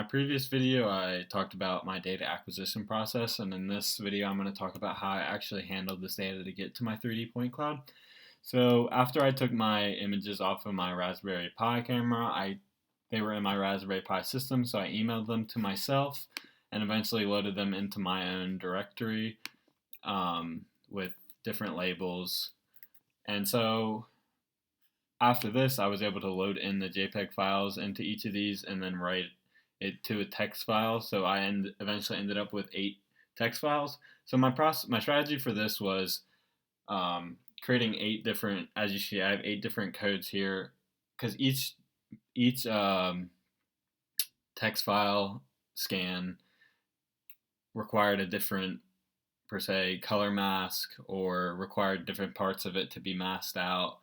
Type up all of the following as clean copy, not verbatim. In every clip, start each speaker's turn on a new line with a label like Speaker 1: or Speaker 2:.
Speaker 1: previous video, I talked about my data acquisition process, and in this video, I'm going to talk about how I actually handled this data to get to my 3D point cloud. So after I took my images off of my Raspberry Pi camera, they were in my Raspberry Pi system, so I emailed them to myself and eventually loaded them into my own directory with different labels. And so after this, I was able to load in the JPEG files into each of these and then write it to a text file. So I eventually ended up with 8 text files. So my strategy for this was creating 8 different, as you see, I have 8 different codes here, because each text file scan required a different, per se, color mask, or required different parts of it to be masked out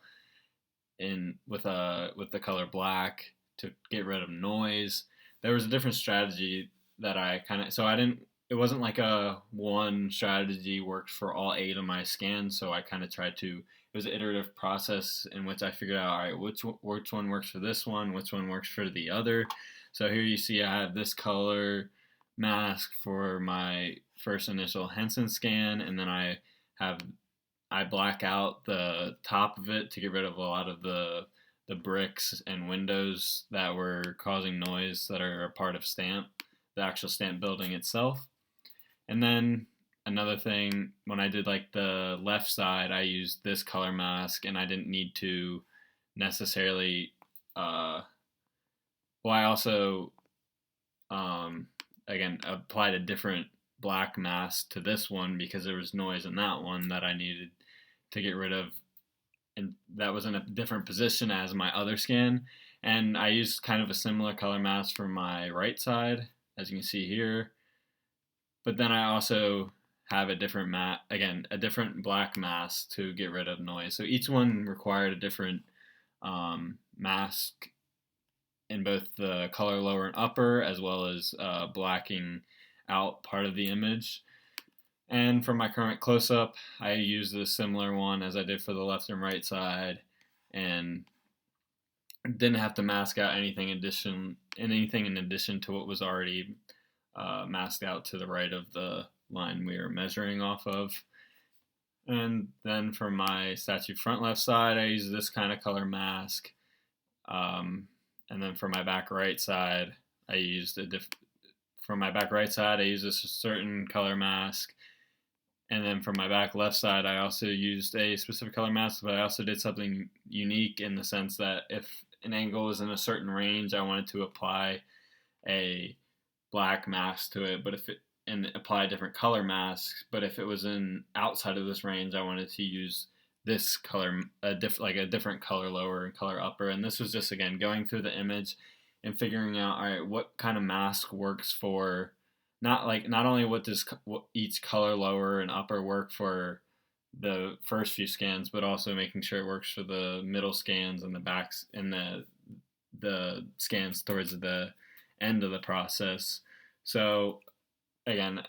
Speaker 1: with the color black to get rid of noise. There was a different strategy that it wasn't like a one strategy worked for all 8 of my scans, so I kind of tried to, it was an iterative process in which I figured out, all right, which one works for this one, which one works for the other. So here you see I have this color mask for my first initial Henson scan, and then I black out the top of it to get rid of a lot of the bricks and windows that were causing noise that are a part of the actual stamp building itself. And then another thing, when I did like the left side, I used this color mask, and I didn't need to necessarily, I also, again, applied a different black mask to this one because there was noise in that one that I needed to get rid of, and that was in a different position as my other scan. And I used kind of a similar color mask for my right side, as you can see here, but then I also have a different a different black mask to get rid of noise. So each one required a different mask in both the color lower and upper, as well as blacking out part of the image. And for my current close-up, I used a similar one as I did for the left and right side, and didn't have to mask out anything in addition to what was already masked out to the right of the line we were measuring off of. And then for my statue front left side, I used this kind of color mask. And then for my back right side, I used a certain color mask. And then for my back left side, I also used a specific color mask, but I also did something unique in the sense that if an angle was in a certain range, I wanted to apply a black mask to it, and apply different color masks. But if it was outside of this range, I wanted to use this color, a different color lower and color upper. And this was just, again, going through the image and figuring out, all right, what kind of mask works for, not only what each color lower and upper work for the first few scans, but also making sure it works for the middle scans and the backs and the scans towards the end of the process. So again,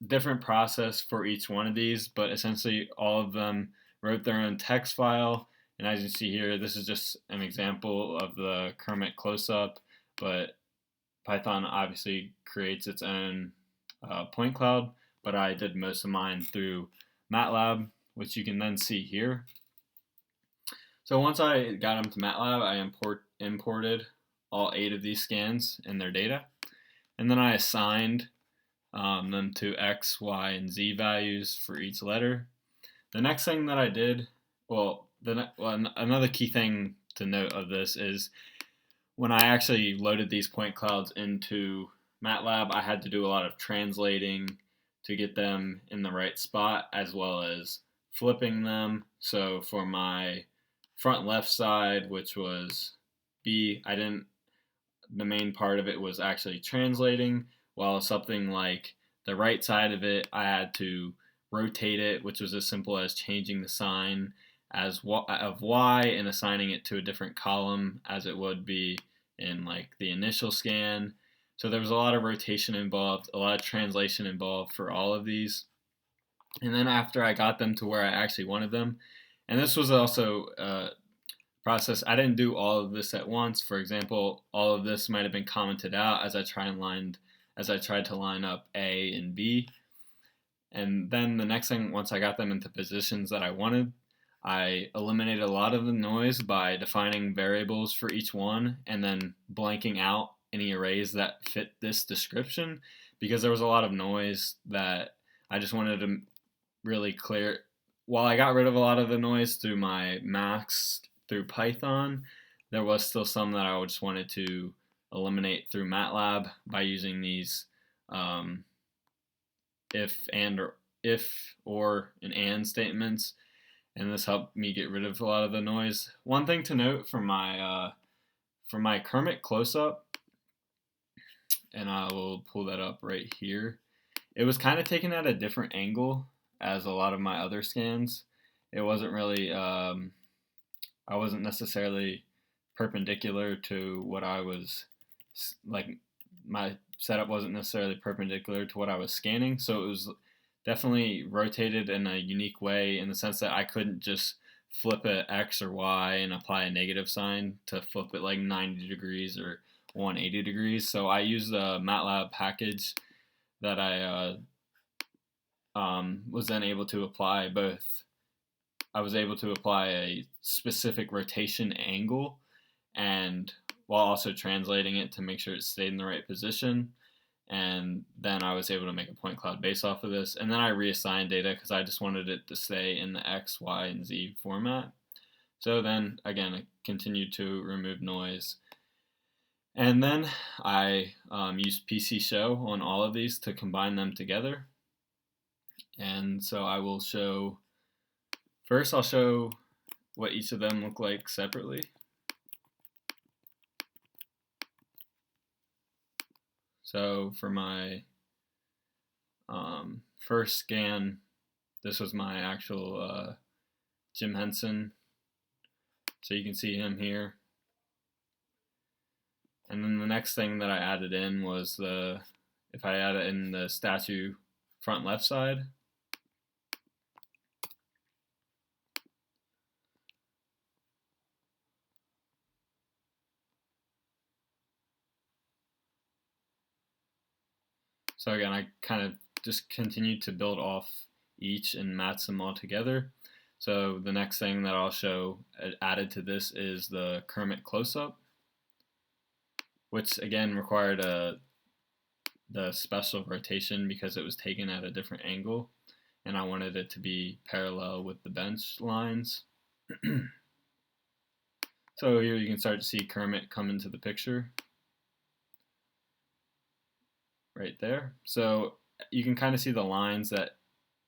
Speaker 1: different process for each one of these, but essentially all of them wrote their own text file. And as you see here, this is just an example of the Kermit close-up, but Python obviously creates its own point cloud, but I did most of mine through MATLAB, which you can then see here. So once I got them to MATLAB, I imported all 8 of these scans and their data, and then I assigned them to X, Y, and Z values for each letter. The next thing that I did, another key thing to note of this is when I actually loaded these point clouds into MATLAB, I had to do a lot of translating to get them in the right spot, as well as flipping them. So for my front left side, which was B, the main part of it was actually translating, while something like the right side of it, I had to rotate it, which was as simple as changing the sign of Y and assigning it to a different column as it would be in like the initial scan. So there was a lot of rotation involved, a lot of translation involved for all of these. And then after I got them to where I actually wanted them, and this was also process. I didn't do all of this at once. For example, all of this might have been commented out as I tried to line up A and B. And then the next thing, once I got them into positions that I wanted, I eliminated a lot of the noise by defining variables for each one and then blanking out any arrays that fit this description, because there was a lot of noise that I just wanted to really clear. While I got rid of a lot of the noise through my masks through Python, there was still some that I just wanted to eliminate through MATLAB by using these if or and and statements, and this helped me get rid of a lot of the noise. One thing to note for my Kermit close-up, and I will pull that up right here, it was kind of taken at a different angle as a lot of my other scans. It wasn't really, I wasn't necessarily perpendicular to what I was, like, my setup wasn't necessarily perpendicular to what I was scanning, so it was definitely rotated in a unique way in the sense that I couldn't just flip a X or Y and apply a negative sign to flip it like 90 degrees or 180 degrees. So I used a MATLAB package that I was then able to apply both. I was able to apply a specific rotation angle, and while also translating it to make sure it stayed in the right position. And then I was able to make a point cloud based off of this. And then I reassigned data because I just wanted it to stay in the X, Y, and Z format. So then, again, I continued to remove noise. And then I used PC Show on all of these to combine them together. And so I will show, first I'll show what each of them look like separately. So for my first scan, this was my actual Jim Henson. So you can see him here. And then the next thing that I added in was if I added in the statue front left side. So again, I kind of just continued to build off each and match them all together. So the next thing that I'll show added to this is the Kermit close-up, which again required the special rotation because it was taken at a different angle, and I wanted it to be parallel with the bench lines. So here you can start to see Kermit come into the picture right there. So you can kind of see the lines that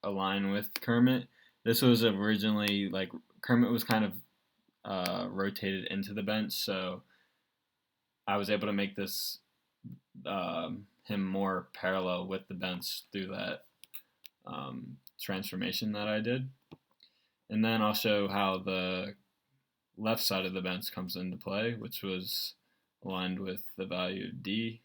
Speaker 1: align with Kermit. This was originally, like, Kermit was kind of rotated into the bench, so I was able to make this him more parallel with the bench through that transformation that I did. And then I'll show how the left side of the bench comes into play, which was aligned with the value D.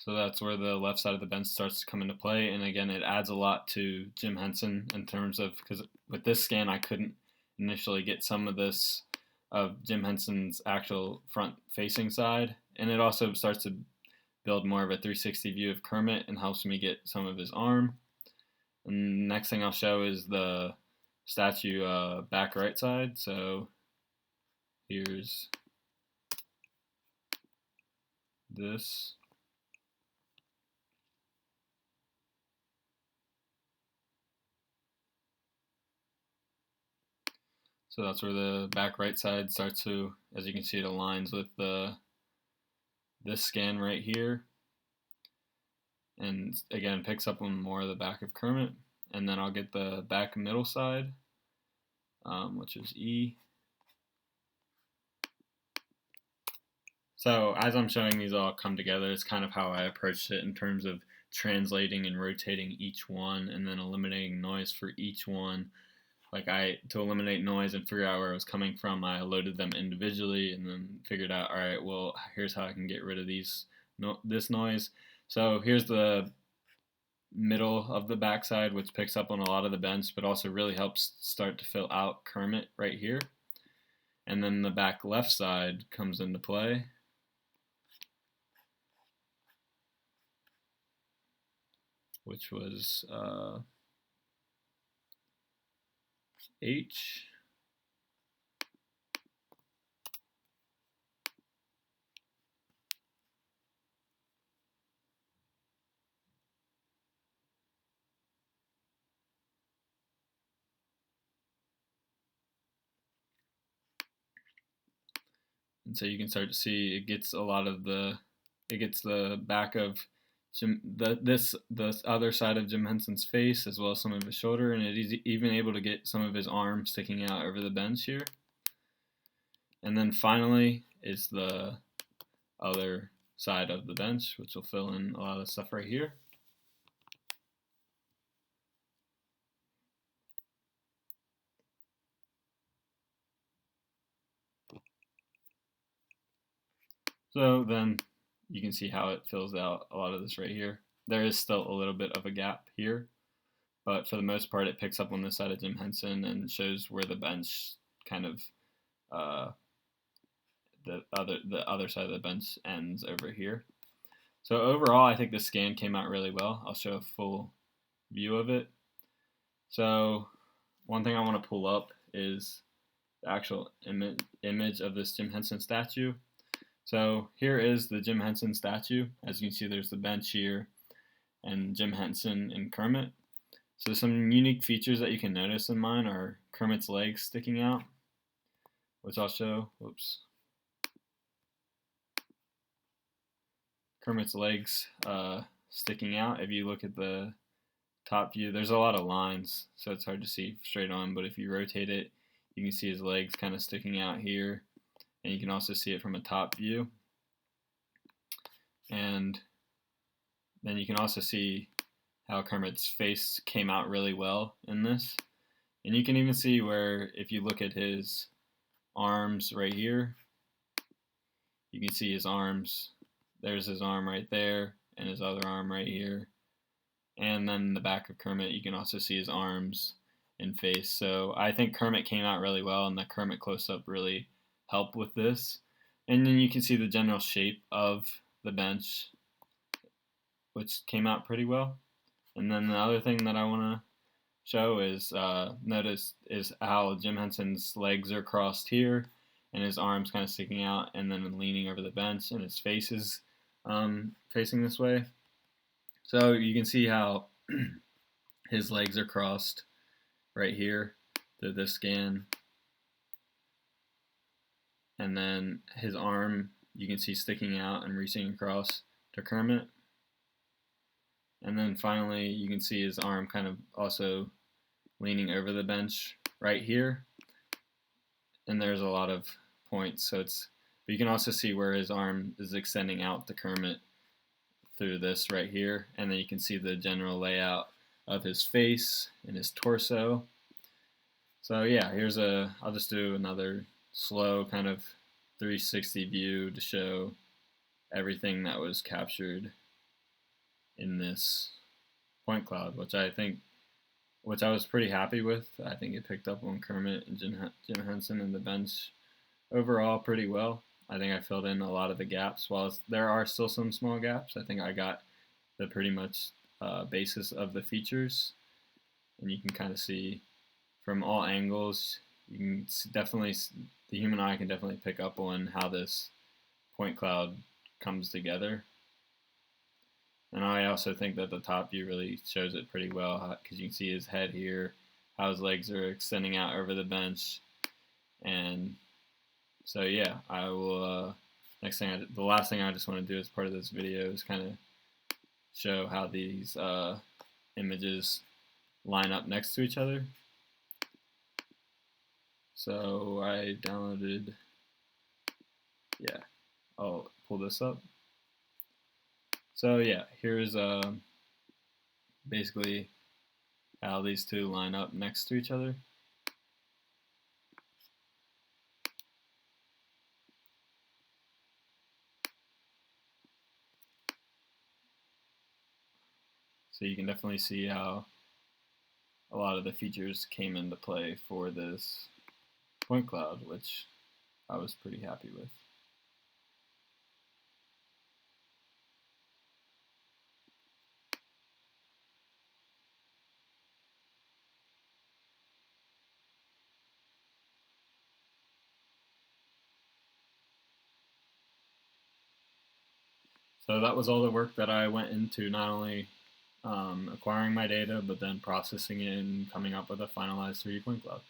Speaker 1: So that's where the left side of the bench starts to come into play. And again, it adds a lot to Jim Henson in terms of, because with this scan, I couldn't initially get some of this of Jim Henson's actual front facing side. And it also starts to build more of a 360 view of Kermit and helps me get some of his arm. And the next thing I'll show is the statue back right side. So here's this. So that's where the back right side starts to, as you can see, it aligns with this scan right here. And again, picks up on more of the back of Kermit. And then I'll get the back middle side, which is E. So as I'm showing these all come together, it's kind of how I approached it in terms of translating and rotating each one and then eliminating noise for each one. to eliminate noise and figure out where it was coming from, I loaded them individually and then figured out, all right, well, here's how I can get rid of this noise. So here's the middle of the backside, which picks up on a lot of the bench, but also really helps start to fill out Kermit right here. And then the back left side comes into play. Which was H. And so you can start to see it gets the back of the other side of Jim Henson's face, as well as some of his shoulder, and it is even able to get some of his arm sticking out over the bench here. And then finally is the other side of the bench, which will fill in a lot of stuff right here. So then you can see how it fills out a lot of this right here. There is still a little bit of a gap here, but for the most part, it picks up on this side of Jim Henson and shows where the bench kind of the other side of the bench ends over here. So overall, I think the scan came out really well. I'll show a full view of it. So one thing I want to pull up is the actual image of this Jim Henson statue. So here is the Jim Henson statue. As you can see, there's the bench here and Jim Henson and Kermit. So some unique features that you can notice in mine are Kermit's legs sticking out, which I'll show. Whoops. Kermit's legs sticking out. If you look at the top view, there's a lot of lines, so it's hard to see straight on, but if you rotate it, you can see his legs kind of sticking out here, and you can also see it from a top view. And then you can also see how Kermit's face came out really well in this. And you can even see where, if you look at his arms right here, you can see his arms. There's his arm right there, and his other arm right here. And then the back of Kermit, you can also see his arms and face. So I think Kermit came out really well, and the Kermit close-up really helped with this. And then you can see the general shape of the bench, which came out pretty well. And then the other thing that I want to show is notice is how Jim Henson's legs are crossed here, and his arms kind of sticking out, and then leaning over the bench, and his face is facing this way. So you can see how his legs are crossed right here through this scan, and then his arm you can see sticking out and reaching across to Kermit. And then finally you can see his arm kind of also leaning over the bench right here, and there's a lot of points, but you can also see where his arm is extending out to Kermit through this right here, and then you can see the general layout of his face and his torso. So yeah, I'll just do another slow kind of 360 view to show everything that was captured in this point cloud, which I was pretty happy with. I think it picked up on Kermit and Jim Henson and the bench overall pretty well. I think I filled in a lot of the gaps. While there are still some small gaps, I think I got the pretty much basis of the features. And you can kind of see from all angles, you can definitely, the human eye can definitely pick up on how this point cloud comes together. And I also think that the top view really shows it pretty well, because you can see his head here, how his legs are extending out over the bench. And so yeah, I will, the last thing I just want to do as part of this video is kind of show how these images line up next to each other. So I downloaded, I'll pull this up. So yeah, here's basically how these two line up next to each other. So you can definitely see how a lot of the features came into play for this point cloud, which I was pretty happy with. So that was all the work that I went into, not only acquiring my data, but then processing it and coming up with a finalized 3D point cloud.